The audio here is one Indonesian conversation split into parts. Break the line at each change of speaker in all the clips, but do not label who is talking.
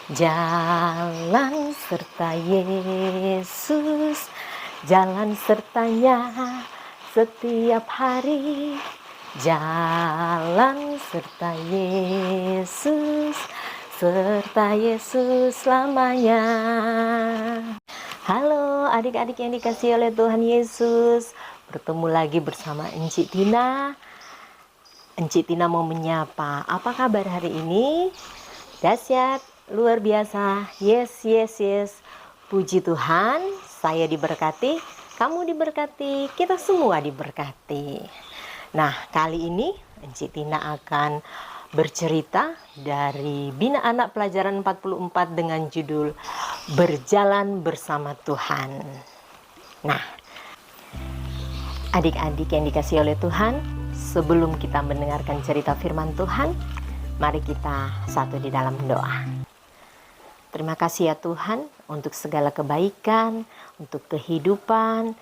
Jalan serta Yesus, jalan sertanya setiap hari. Jalan serta Yesus, serta Yesus selamanya. Halo adik-adik yang dikasihi oleh Tuhan Yesus, bertemu lagi bersama Encik Tina. Encik Tina mau menyapa, apa kabar hari ini? Dahsyat, luar biasa, yes. Puji Tuhan, saya diberkati, kamu diberkati, kita semua diberkati. Nah, kali ini Encik Tina akan bercerita dari Bina Anak Pelajaran 44 dengan judul Berjalan Bersama Tuhan. Nah, adik-adik yang dikasihi oleh Tuhan, sebelum kita mendengarkan cerita firman Tuhan, mari kita satu di dalam doa. Terima kasih ya Tuhan untuk segala kebaikan, untuk kehidupan,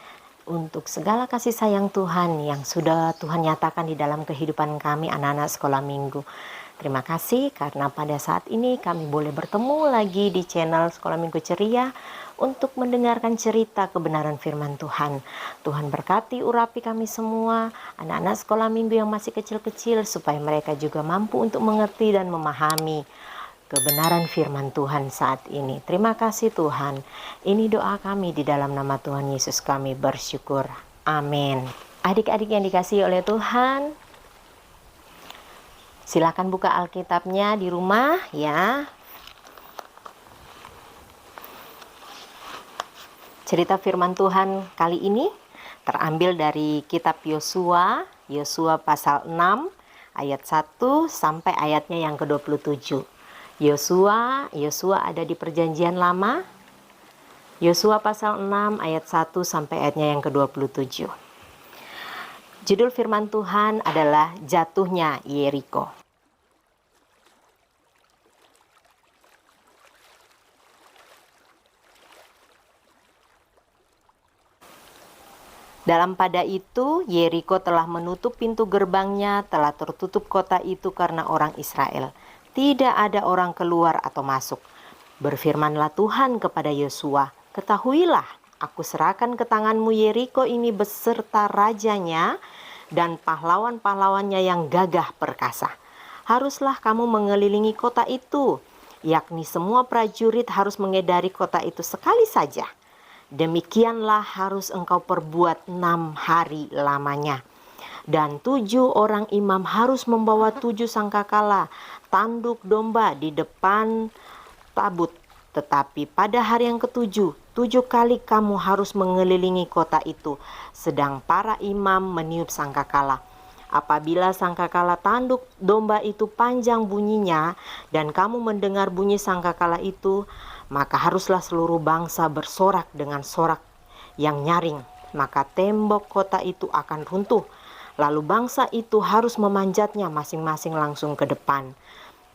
untuk segala kasih sayang Tuhan yang sudah Tuhan nyatakan di dalam kehidupan kami anak-anak sekolah minggu. Terima kasih karena pada saat ini kami boleh bertemu lagi di channel Sekolah Minggu Ceria untuk mendengarkan cerita kebenaran firman Tuhan. Tuhan berkati urapi kami semua, anak-anak sekolah minggu yang masih kecil-kecil, supaya mereka juga mampu untuk mengerti dan memahami kebenaran firman Tuhan saat ini. Terima kasih Tuhan. Ini doa kami di dalam nama Tuhan Yesus kami bersyukur. Amin. Adik-adik yang dikasihi oleh Tuhan, silakan buka Alkitabnya di rumah ya. Cerita firman Tuhan kali ini terambil dari kitab Yosua pasal 6 ayat 1 sampai ayatnya yang ke-27. Yosua ada di perjanjian lama. Yosua pasal 6 ayat 1 sampai ayatnya yang ke-27. Judul firman Tuhan adalah Jatuhnya Yeriko. Dalam pada itu, Yeriko telah menutup pintu gerbangnya, telah tertutup kota itu karena orang Israel. Tidak ada orang keluar atau masuk. Berfirmanlah Tuhan kepada Yosua, ketahuilah, aku serahkan ke tanganmu Yeriko ini beserta rajanya dan pahlawan-pahlawannya yang gagah perkasa. Haruslah kamu mengelilingi kota itu, yakni semua prajurit harus mengedari kota itu sekali saja. Demikianlah harus engkau perbuat 6 hari lamanya. Dan 7 orang imam harus membawa 7 sangkakala, tanduk domba di depan tabut. Tetapi pada hari yang ke-7, 7 kali kamu harus mengelilingi kota itu, sedang para imam meniup sangkakala. Apabila sangkakala tanduk domba itu panjang bunyinya, dan kamu mendengar bunyi sangkakala itu, maka haruslah seluruh bangsa bersorak dengan sorak yang nyaring. Maka tembok kota itu akan runtuh. Lalu bangsa itu harus memanjatnya masing-masing langsung ke depan.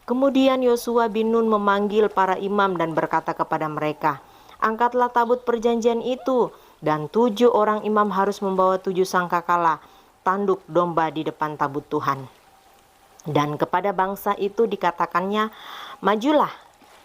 Kemudian Yosua bin Nun memanggil para imam dan berkata kepada mereka, angkatlah tabut perjanjian itu, dan 7 orang imam harus membawa 7 sangkakala, tanduk domba di depan tabut Tuhan. Dan kepada bangsa itu dikatakannya, majulah,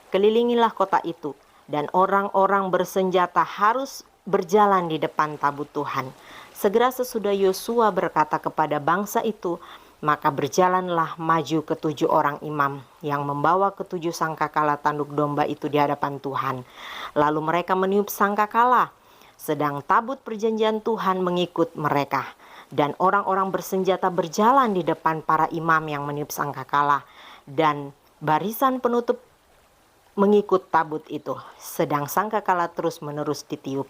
kelilingilah kota itu, dan orang-orang bersenjata harus berjalan di depan tabut Tuhan. Segera sesudah Yosua berkata kepada bangsa itu, maka berjalanlah maju ke-7 orang imam yang membawa ke-7 sangkakala tanduk domba itu di hadapan Tuhan. Lalu mereka meniup sangkakala, sedang tabut perjanjian Tuhan mengikut mereka. Dan orang-orang bersenjata berjalan di depan para imam yang meniup sangkakala, dan barisan penutup mengikut tabut itu, sedang sangkakala terus-menerus ditiup.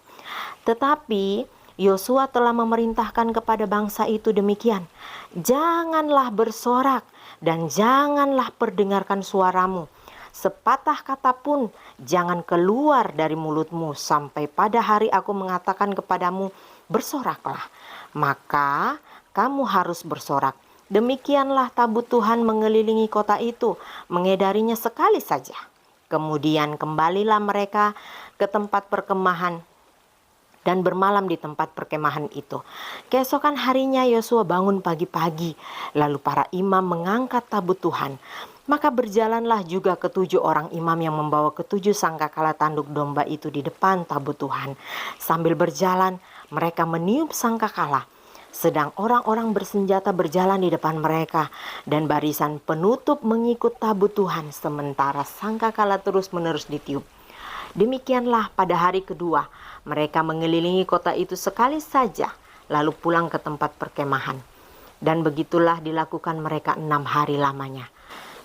Tetapi Yosua telah memerintahkan kepada bangsa itu demikian, janganlah bersorak dan janganlah perdengarkan suaramu. Sepatah kata pun jangan keluar dari mulutmu sampai pada hari aku mengatakan kepadamu, bersoraklah. Maka kamu harus bersorak. Demikianlah tabut Tuhan mengelilingi kota itu, mengedarinya sekali saja. Kemudian kembalilah mereka ke tempat perkemahan dan bermalam di tempat perkemahan itu. Keesokan harinya Yosua bangun pagi-pagi, lalu para imam mengangkat tabut Tuhan. Maka berjalanlah juga ketujuh orang imam yang membawa ketujuh sangkakala tanduk domba itu di depan tabut Tuhan. Sambil berjalan, mereka meniup sangkakala. Sedang orang-orang bersenjata berjalan di depan mereka, dan barisan penutup mengikut tabut Tuhan, sementara sangkakala terus-menerus ditiup. Demikianlah pada hari kedua, mereka mengelilingi kota itu sekali saja, lalu pulang ke tempat perkemahan. Dan begitulah dilakukan mereka 6 hari lamanya.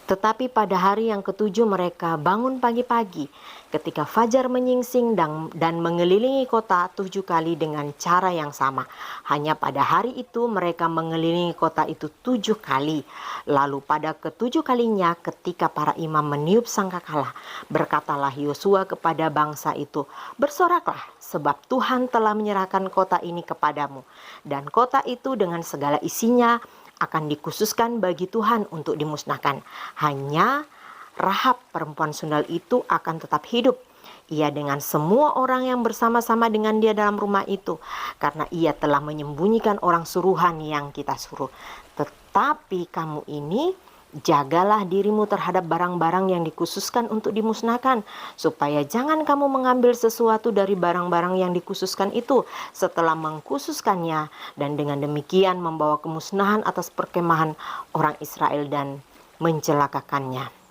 Tetapi pada hari yang ketujuh mereka bangun pagi-pagi ketika fajar menyingsing dan mengelilingi kota 7 kali dengan cara yang sama. Hanya pada hari itu mereka mengelilingi kota itu 7 kali. Lalu pada ketujuh kalinya ketika para imam meniup sangkakala, berkatalah Yosua kepada bangsa itu, "Bersoraklah, sebab Tuhan telah menyerahkan kota ini kepadamu. Dan kota itu dengan segala isinya akan dikhususkan bagi Tuhan untuk dimusnahkan. Hanya Rahab perempuan sundal itu akan tetap hidup. Ia dengan semua orang yang bersama-sama dengan dia dalam rumah itu, karena ia telah menyembunyikan orang suruhan yang kita suruh. Tetapi kamu ini jagalah dirimu terhadap barang-barang yang dikhususkan untuk dimusnahkan, supaya jangan kamu mengambil sesuatu dari barang-barang yang dikhususkan itu setelah mengkhususkannya, dan dengan demikian membawa kemusnahan atas perkemahan orang Israel dan mencelakakannya.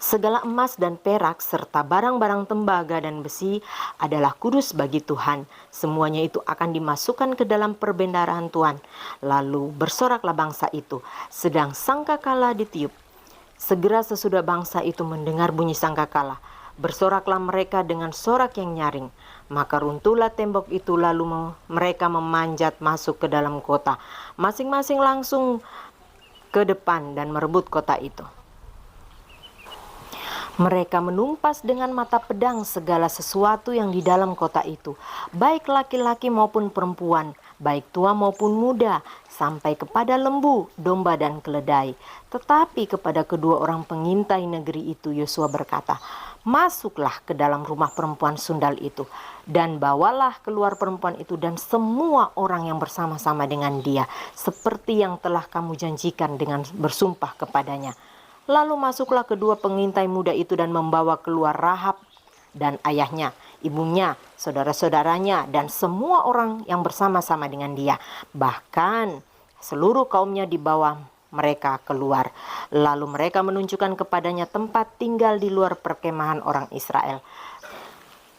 Segala emas dan perak serta barang-barang tembaga dan besi adalah kudus bagi Tuhan. Semuanya itu akan dimasukkan ke dalam perbendaharaan Tuhan. Lalu bersoraklah bangsa itu, sedang sangkakala ditiup. Segera sesudah bangsa itu mendengar bunyi sangkakala, bersoraklah mereka dengan sorak yang nyaring. Maka runtuhlah tembok itu, lalu mereka memanjat masuk ke dalam kota. Masing-masing langsung ke depan dan merebut kota itu. Mereka menumpas dengan mata pedang segala sesuatu yang di dalam kota itu, baik laki-laki maupun perempuan, baik tua maupun muda, sampai kepada lembu, domba dan keledai. Tetapi kepada kedua orang pengintai negeri itu Yosua berkata, "Masuklah ke dalam rumah perempuan sundal itu, dan bawalah keluar perempuan itu dan semua orang yang bersama-sama dengan dia, seperti yang telah kamu janjikan dengan bersumpah kepadanya." Lalu masuklah kedua pengintai muda itu dan membawa keluar Rahab dan ayahnya, ibunya, saudara-saudaranya, dan semua orang yang bersama-sama dengan dia. Bahkan seluruh kaumnya dibawa mereka keluar. Lalu mereka menunjukkan kepadanya tempat tinggal di luar perkemahan orang Israel.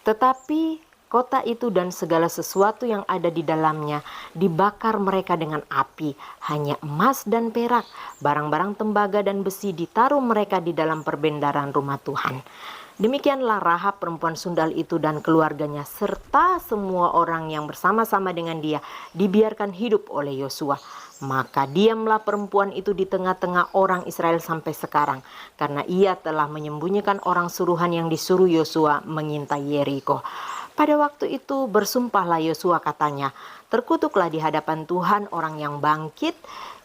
Tetapi kota itu dan segala sesuatu yang ada di dalamnya dibakar mereka dengan api. Hanya emas dan perak, barang-barang tembaga dan besi ditaruh mereka di dalam perbendaharaan rumah Tuhan. Demikianlah Rahab perempuan sundal itu dan keluarganya serta semua orang yang bersama-sama dengan dia dibiarkan hidup oleh Yosua. Maka diamlah perempuan itu di tengah-tengah orang Israel sampai sekarang, karena ia telah menyembunyikan orang suruhan yang disuruh Yosua mengintai Yeriko. Pada waktu itu bersumpahlah Yosua, katanya, "Terkutuklah di hadapan Tuhan orang yang bangkit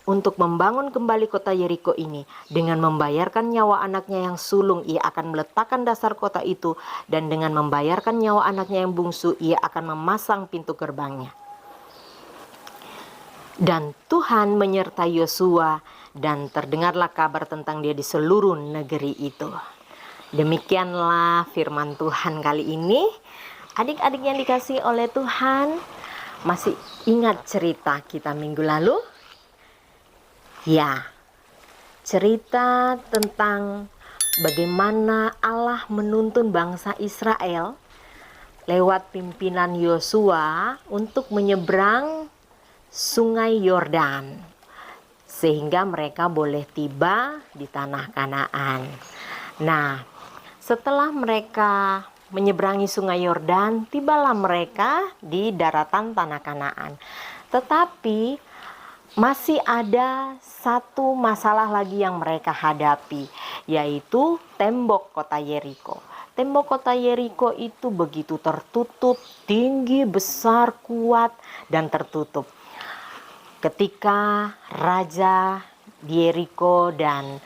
untuk membangun kembali kota Yeriko ini. Dengan membayarkan nyawa anaknya yang sulung, ia akan meletakkan dasar kota itu, dan dengan membayarkan nyawa anaknya yang bungsu, ia akan memasang pintu gerbangnya." Dan Tuhan menyertai Yosua, dan terdengarlah kabar tentang dia di seluruh negeri itu. Demikianlah firman Tuhan kali ini. Adik-adik yang dikasihi oleh Tuhan, masih ingat cerita kita minggu lalu? Ya, cerita tentang bagaimana Allah menuntun bangsa Israel lewat pimpinan Yosua untuk menyeberang Sungai Yordan, sehingga mereka boleh tiba di tanah Kanaan. Nah, setelah mereka menyeberangi Sungai Yordan, tibalah mereka di daratan tanah Kanaan. Tetapi masih ada satu masalah lagi yang mereka hadapi, yaitu tembok kota Yeriko. Tembok kota Yeriko itu begitu tertutup, tinggi, besar, kuat, dan tertutup. Ketika Raja Yeriko dan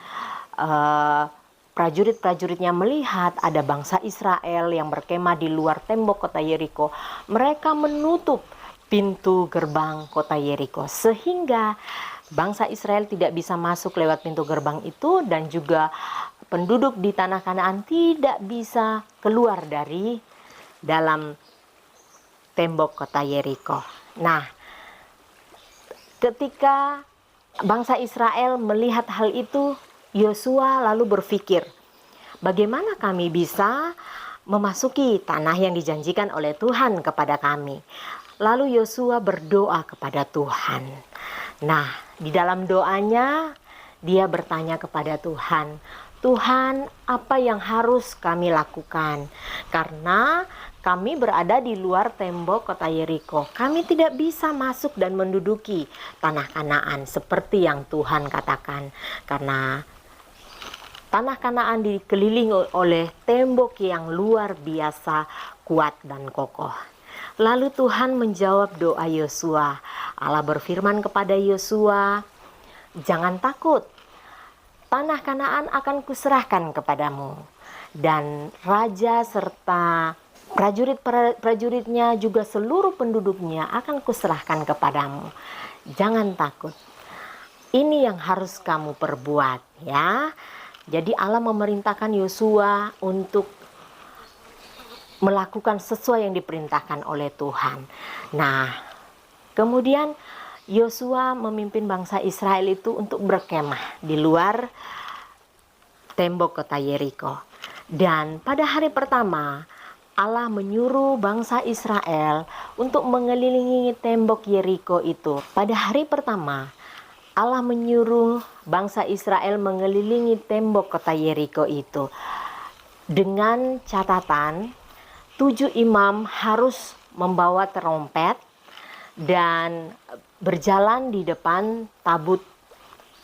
prajurit-prajuritnya melihat ada bangsa Israel yang berkemah di luar tembok kota Yeriko, mereka menutup pintu gerbang kota Yeriko, sehingga bangsa Israel tidak bisa masuk lewat pintu gerbang itu, dan juga penduduk di tanah Kanaan tidak bisa keluar dari dalam tembok kota Yeriko. Nah, ketika bangsa Israel melihat hal itu, Yosua lalu berpikir, bagaimana kami bisa memasuki tanah yang dijanjikan oleh Tuhan kepada kami? Lalu Yosua berdoa kepada Tuhan. Nah, di dalam doanya dia bertanya kepada Tuhan, Tuhan, apa yang harus kami lakukan? Karena kami berada di luar tembok kota Yeriko. Kami tidak bisa masuk dan menduduki tanah Kanaan seperti yang Tuhan katakan. Karena tanah Kanaan dikelilingi oleh tembok yang luar biasa kuat dan kokoh. Lalu Tuhan menjawab doa Yosua. Allah berfirman kepada Yosua, jangan takut, tanah Kanaan akan kuserahkan kepadamu, dan raja serta prajuritnya juga seluruh penduduknya akan kuserahkan kepadamu. Jangan takut. Ini yang harus kamu perbuat, ya. Jadi Allah memerintahkan Yosua untuk melakukan sesuai yang diperintahkan oleh Tuhan. Nah, kemudian Yosua memimpin bangsa Israel itu untuk berkemah di luar tembok kota Yeriko. Dan pada hari pertama, Allah menyuruh bangsa Israel untuk mengelilingi tembok Yeriko itu. Pada hari pertama, Allah menyuruh bangsa Israel mengelilingi tembok kota Yeriko itu dengan catatan 7 imam harus membawa terompet dan berjalan di depan tabut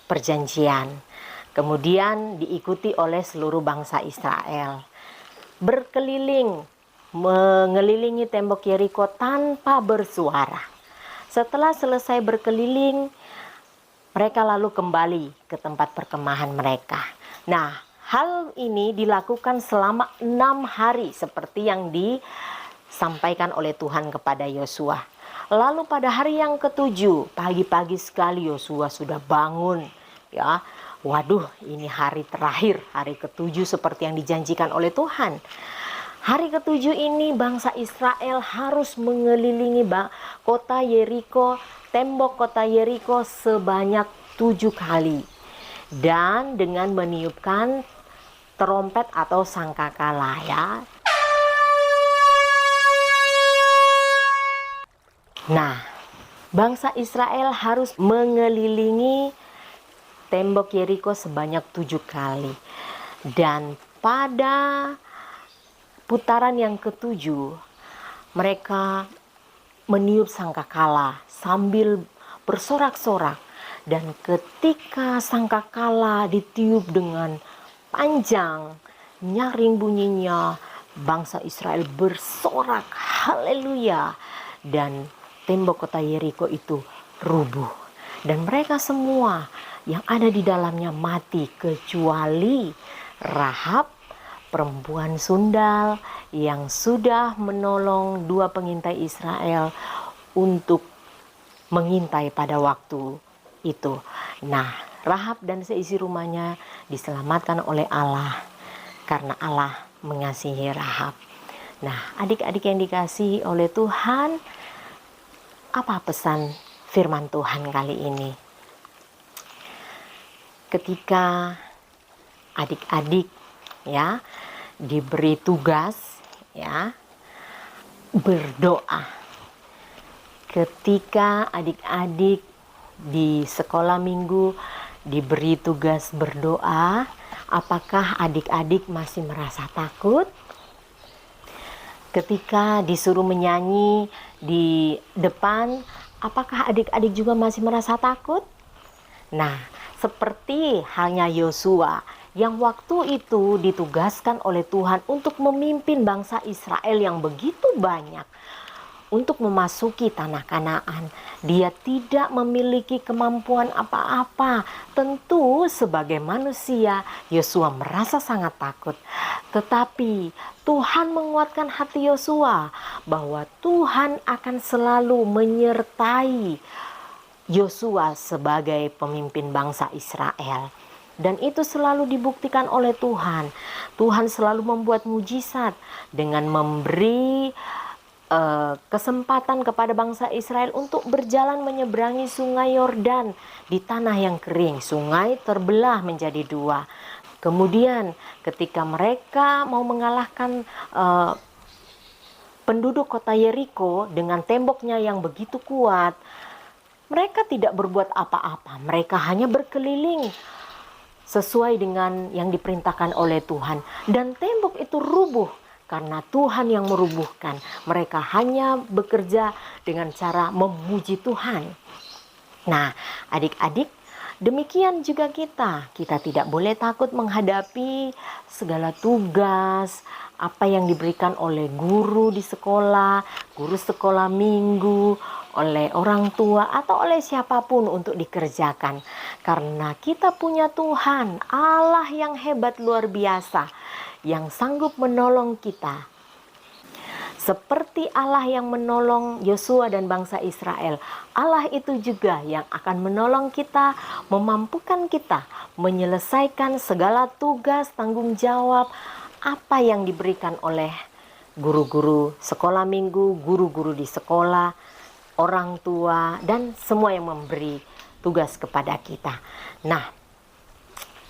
perjanjian. Kemudian diikuti oleh seluruh bangsa Israel. Berkeliling, mengelilingi tembok Yeriko tanpa bersuara. Setelah selesai berkeliling, mereka lalu kembali ke tempat perkemahan mereka. Nah, hal ini dilakukan selama 6 hari seperti yang disampaikan oleh Tuhan kepada Yosua. Lalu pada hari yang ke-7, pagi-pagi sekali Yosua sudah bangun, ya. Waduh, ini hari terakhir, hari ke-7 seperti yang dijanjikan oleh Tuhan. Hari ke-7 ini bangsa Israel harus mengelilingi kota Yeriko, tembok kota Yeriko sebanyak 7 kali. Dan dengan meniupkan terompet atau sangkakala, ya. Nah, bangsa Israel harus mengelilingi tembok Yeriko sebanyak 7 kali. Dan pada putaran yang ke-7, mereka meniup sangkakala sambil bersorak-sorak. Dan ketika sangkakala ditiup dengan panjang, nyaring bunyinya, bangsa Israel bersorak haleluya, dan tembok kota Yeriko itu rubuh, dan mereka semua yang ada di dalamnya mati kecuali Rahab, perempuan sundal yang sudah menolong 2 pengintai Israel untuk mengintai pada waktu itu. Nah, Rahab dan seisi rumahnya diselamatkan oleh Allah karena Allah mengasihi Rahab. Nah, adik-adik yang dikasihi oleh Tuhan, apa pesan firman Tuhan kali ini? Ketika adik-adik, ya, diberi tugas, ya, berdoa. Ketika adik-adik di sekolah minggu diberi tugas berdoa, apakah adik-adik masih merasa takut? Ketika disuruh menyanyi di depan, apakah adik-adik juga masih merasa takut? Nah, seperti halnya Yosua yang waktu itu ditugaskan oleh Tuhan untuk memimpin bangsa Israel yang begitu banyak untuk memasuki tanah Kanaan. Dia tidak memiliki kemampuan apa-apa. Tentu sebagai manusia, Yosua merasa sangat takut. Tetapi Tuhan menguatkan hati Yosua bahwa Tuhan akan selalu menyertai Yosua sebagai pemimpin bangsa Israel. Dan itu selalu dibuktikan oleh Tuhan. Tuhan selalu membuat mujizat dengan memberi kesempatan kepada bangsa Israel untuk berjalan menyeberangi sungai Yordan di tanah yang kering. Sungai terbelah menjadi dua. Kemudian ketika mereka mau mengalahkan penduduk kota Yeriko dengan temboknya yang begitu kuat, mereka tidak berbuat apa-apa. Mereka hanya berkeliling sesuai dengan yang diperintahkan oleh Tuhan. Dan tembok itu rubuh karena Tuhan yang merubuhkan. Mereka hanya bekerja dengan cara memuji Tuhan. Nah, adik-adik, demikian juga kita. Kita tidak boleh takut menghadapi segala tugas, apa yang diberikan oleh guru di sekolah, guru sekolah minggu, oleh orang tua atau oleh siapapun untuk dikerjakan. Karena kita punya Tuhan, Allah yang hebat luar biasa, yang sanggup menolong kita. Seperti Allah yang menolong Yosua dan bangsa Israel, Allah itu juga yang akan menolong kita, memampukan kita menyelesaikan segala tugas, tanggung jawab, apa yang diberikan oleh guru-guru sekolah minggu, guru-guru di sekolah, orang tua, dan semua yang memberi tugas kepada kita. Nah,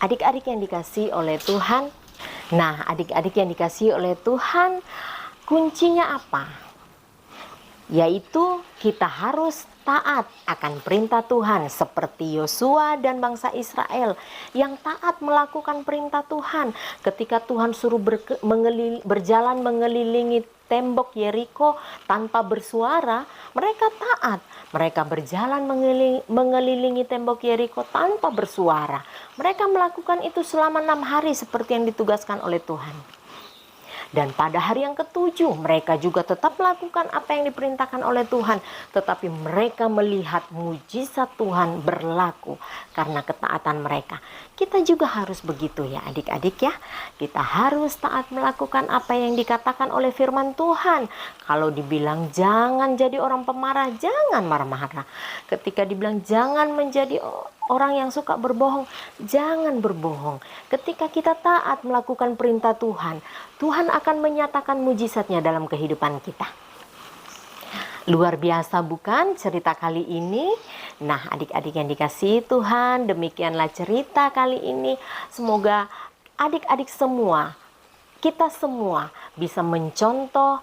adik-adik yang dikasihi oleh Tuhan, kuncinya apa? Yaitu kita harus taat akan perintah Tuhan seperti Yosua dan bangsa Israel yang taat melakukan perintah Tuhan. Ketika Tuhan suruh berjalan mengelilingi tembok Yeriko tanpa bersuara, mereka taat. Mereka berjalan mengelilingi tembok Yeriko tanpa bersuara. Mereka melakukan itu selama 6 hari seperti yang ditugaskan oleh Tuhan. Dan pada hari yang ke-7 mereka juga tetap melakukan apa yang diperintahkan oleh Tuhan. Tetapi mereka melihat mujizat Tuhan berlaku karena ketaatan mereka. Kita juga harus begitu ya adik-adik ya. Kita harus taat melakukan apa yang dikatakan oleh firman Tuhan. Kalau dibilang jangan jadi orang pemarah, jangan marah-marah. Ketika dibilang jangan menjadi orang yang suka berbohong, jangan berbohong. Ketika kita taat melakukan perintah Tuhan, Tuhan akan menyatakan mujizatnya dalam kehidupan kita. Luar biasa bukan cerita kali ini? Nah, adik-adik yang dikasihi Tuhan, demikianlah cerita kali ini. Semoga adik-adik semua, kita semua bisa mencontoh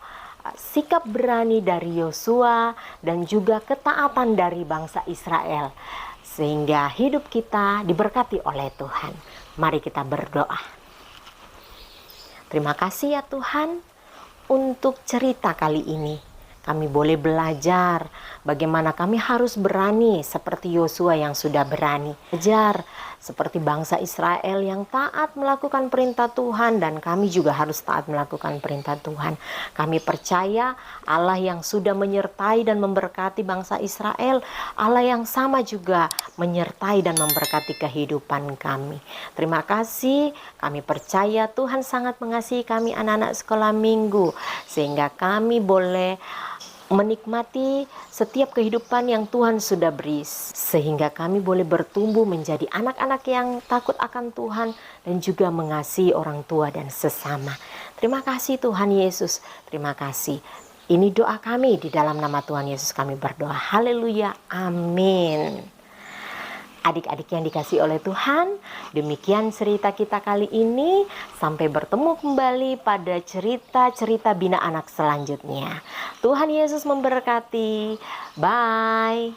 sikap berani dari Yosua dan juga ketaatan dari bangsa Israel. Sehingga hidup kita diberkati oleh Tuhan. Mari kita berdoa. Terima kasih ya Tuhan untuk cerita kali ini. Kami boleh belajar bagaimana kami harus berani seperti Yosua yang sudah berani. Belajar seperti bangsa Israel yang taat melakukan perintah Tuhan, dan kami juga harus taat melakukan perintah Tuhan. Kami percaya Allah yang sudah menyertai dan memberkati bangsa Israel, Allah yang sama juga menyertai dan memberkati kehidupan kami. Terima kasih, kami percaya Tuhan sangat mengasihi kami anak-anak sekolah minggu, sehingga kami boleh menikmati setiap kehidupan yang Tuhan sudah beri, sehingga kami boleh bertumbuh menjadi anak-anak yang takut akan Tuhan dan juga mengasihi orang tua dan sesama. Terima kasih Tuhan Yesus, terima kasih. Ini doa kami, di dalam nama Tuhan Yesus kami berdoa. Haleluya, amin. Adik-adik yang dikasihi oleh Tuhan, demikian cerita kita kali ini. Sampai bertemu kembali pada cerita-cerita Bina Anak selanjutnya. Tuhan Yesus memberkati. Bye.